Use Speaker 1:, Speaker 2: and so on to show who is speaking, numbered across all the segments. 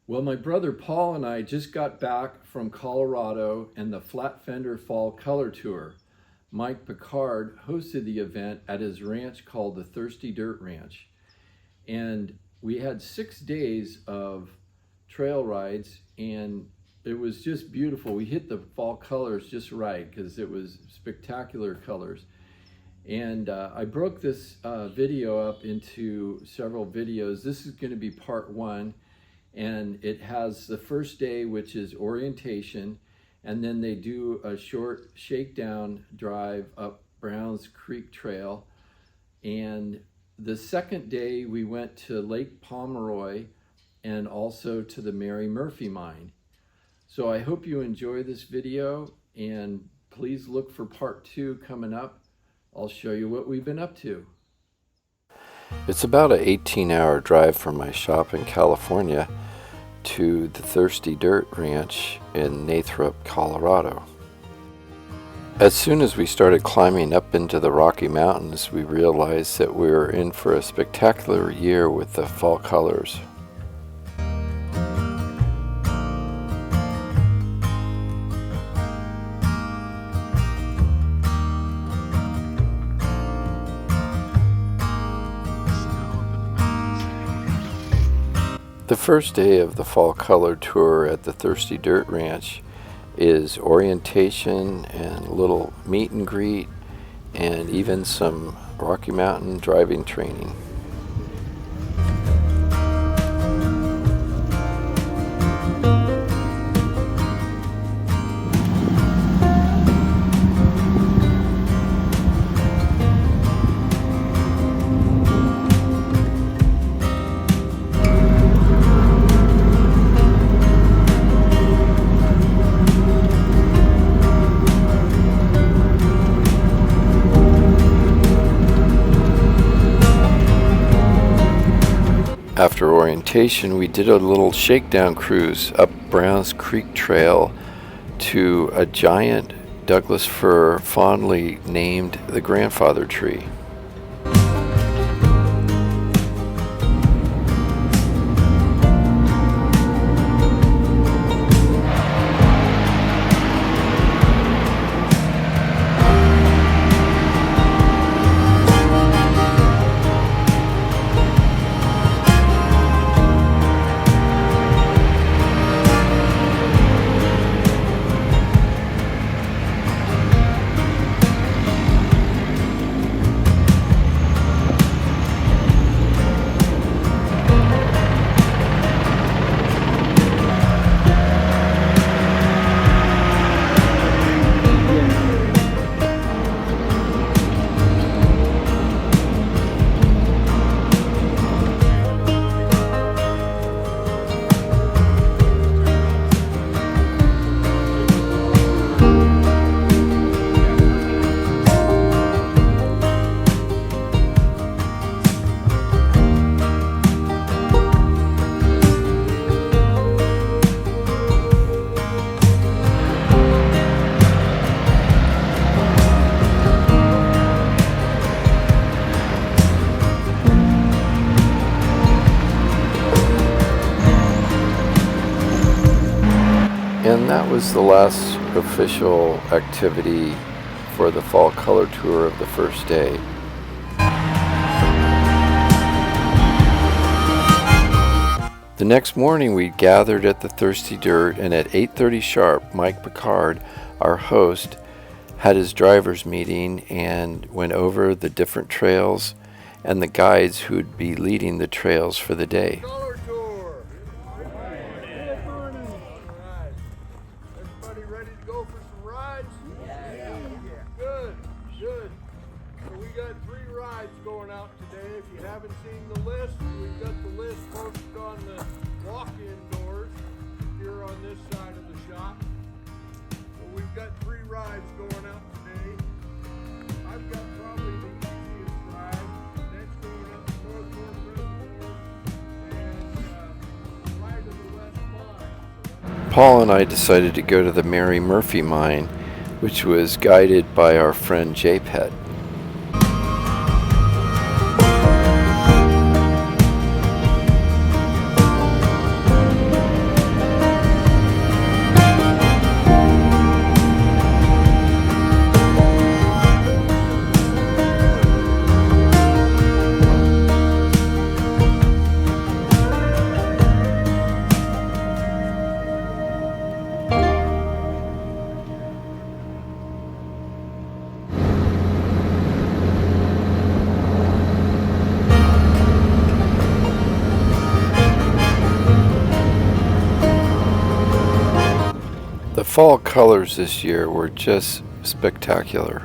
Speaker 1: Well, my brother Paul and I just got back from Colorado and the Flat Fender Fall Color Tour. Mike Picard hosted the event at his ranch called the Thirsty Dirt Ranch. And we had 6 days of trail rides, and it was just beautiful. We hit the fall colors just right because it was spectacular colors. And I broke this video up into several videos. This is going to be part 1. And it has the first day, which is orientation, and then they do a short shakedown drive up Browns Creek Trail. And the second day we went to Lake Pomeroy and also to the Mary Murphy mine. So I hope you enjoy this video, and please look for part 2 coming up. I'll show you what we've been up to.
Speaker 2: It's about an 18-hour drive from my shop in California to the Thirsty Dirt Ranch in Nathrop, Colorado. As soon as we started climbing up into the Rocky Mountains, we realized that we were in for a spectacular year with the fall colors. The first day of the Fall Color Tour at the Thirsty Dirt Ranch is orientation and a little meet and greet and even some Rocky Mountain driving training. After orientation, we did a little shakedown cruise up Browns Creek Trail to a giant Douglas fir fondly named the grandfather tree. And that was the last official activity for the Fall Color Tour of the first day. The next morning we gathered at the Thirsty Dirt, and at 8:30 sharp, Mike Picard, our host, had his driver's meeting and went over the different trails and the guides who'd be leading the trails for the day.
Speaker 3: Going out today. If you haven't seen the list, we've got the list posted on the walk-in doors here on this side of the shop. So we've got 3 rides going out today. I've got probably the easiest ride. That's going up to North Reservoir and right to the West Mine.
Speaker 2: Paul and I decided to go to the Mary Murphy mine, which was guided by our friend J-Pet. The fall colors this year were just spectacular.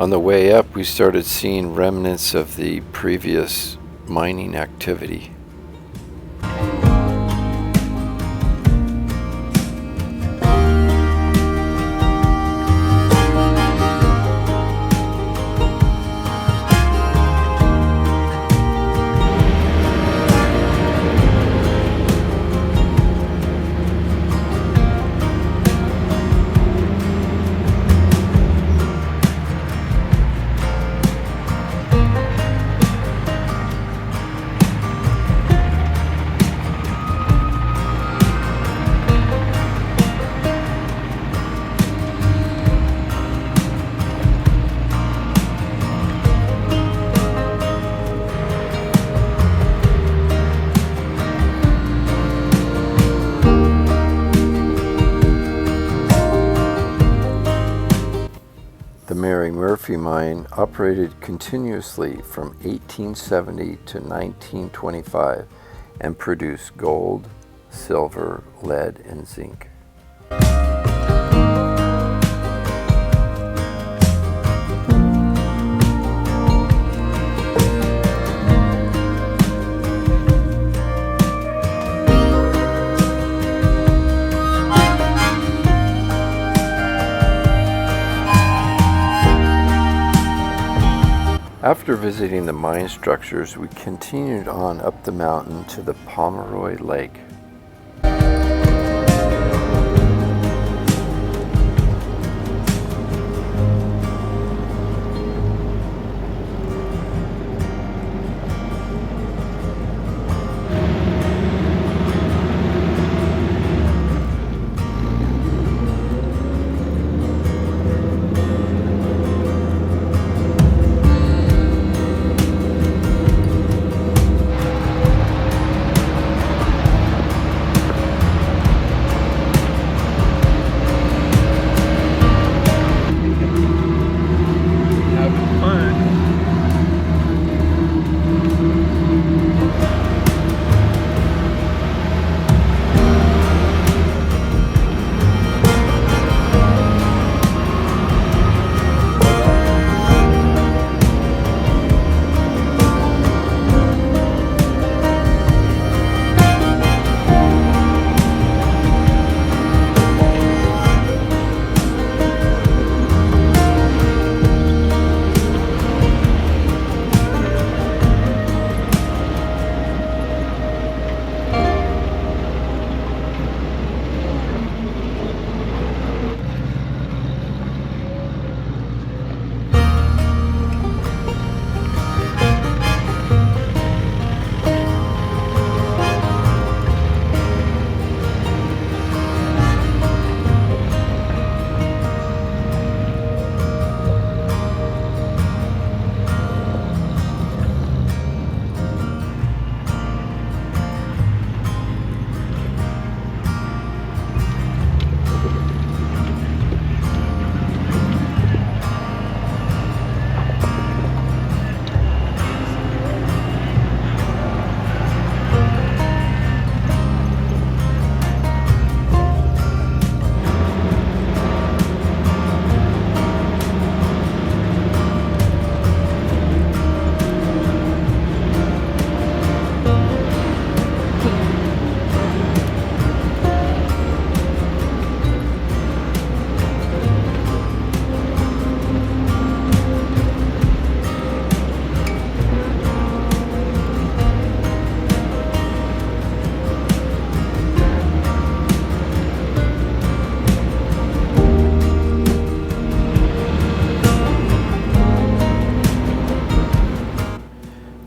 Speaker 2: On the way up, we started seeing remnants of the previous mining activity. The Mary Murphy mine operated continuously from 1870 to 1925 and produced gold, silver, lead, and zinc. After visiting the mine structures, we continued on up the mountain to the Pomeroy Lake.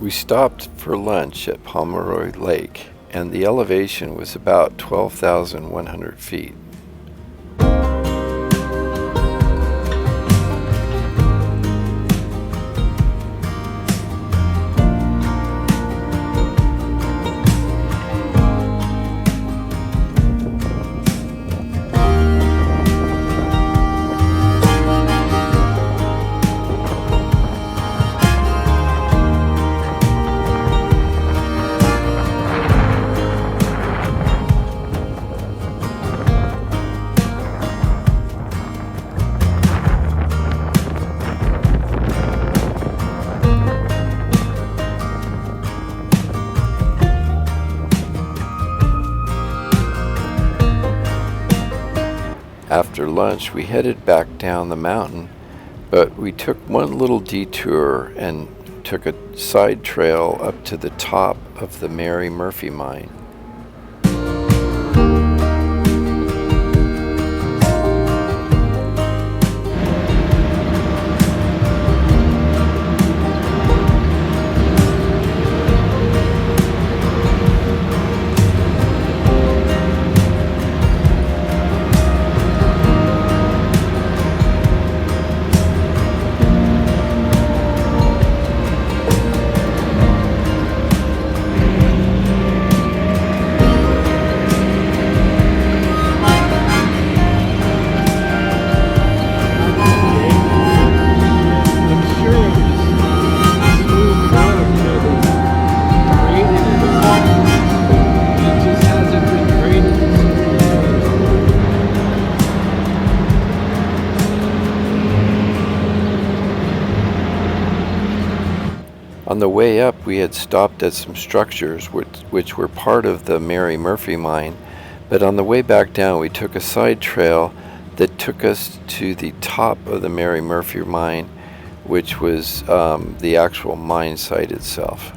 Speaker 2: We stopped for lunch at Pomeroy Lake, and the elevation was about 12,100 feet. After lunch, we headed back down the mountain, but we took one little detour and took a side trail up to the top of the Mary Murphy mine. On the way up, we had stopped at some structures which were part of the Mary Murphy mine, but on the way back down, we took a side trail that took us to the top of the Mary Murphy mine, which was the actual mine site itself.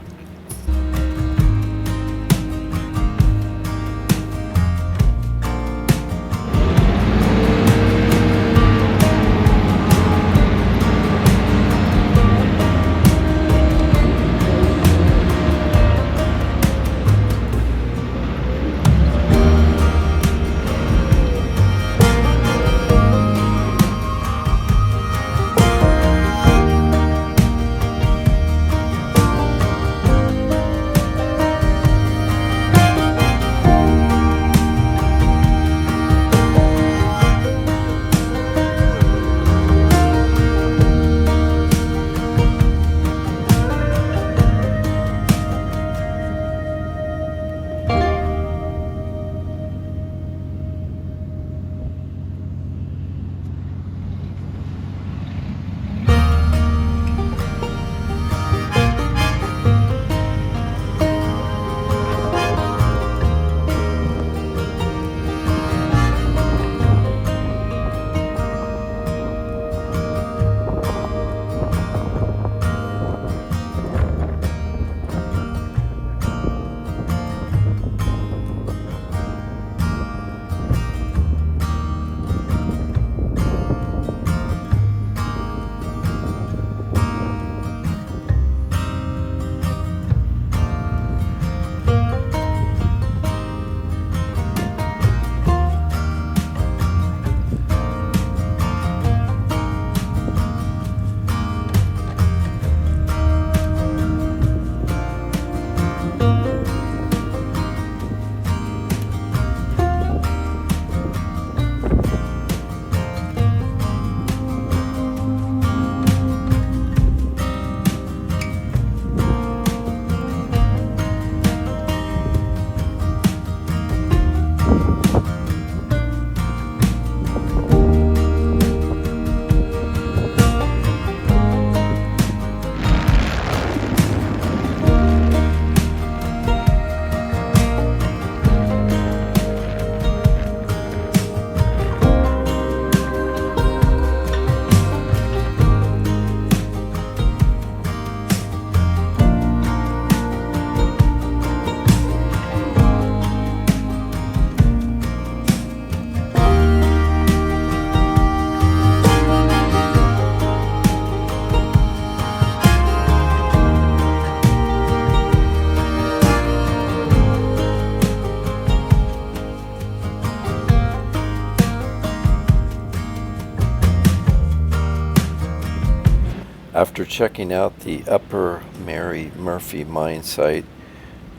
Speaker 2: After checking out the Upper Mary Murphy mine site,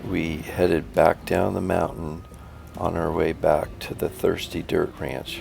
Speaker 2: we headed back down the mountain on our way back to the Thirsty Dirt Ranch.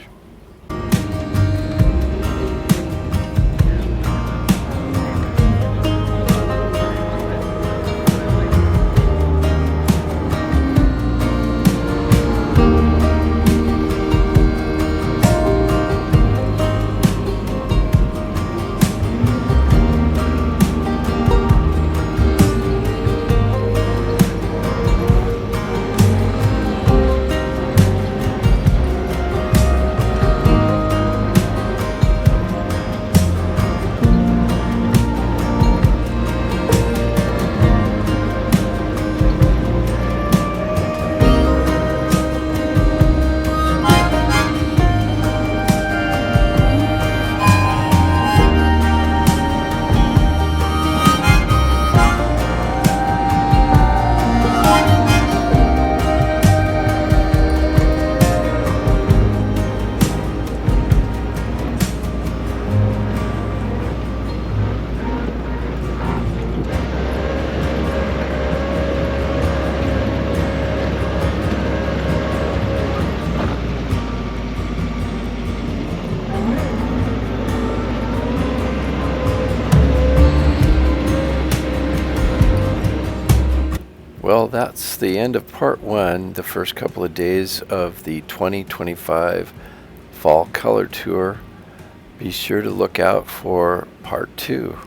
Speaker 2: Well, that's the end of part one, the first couple of days of the 2025 Fall Color Tour. Be sure to look out for part two.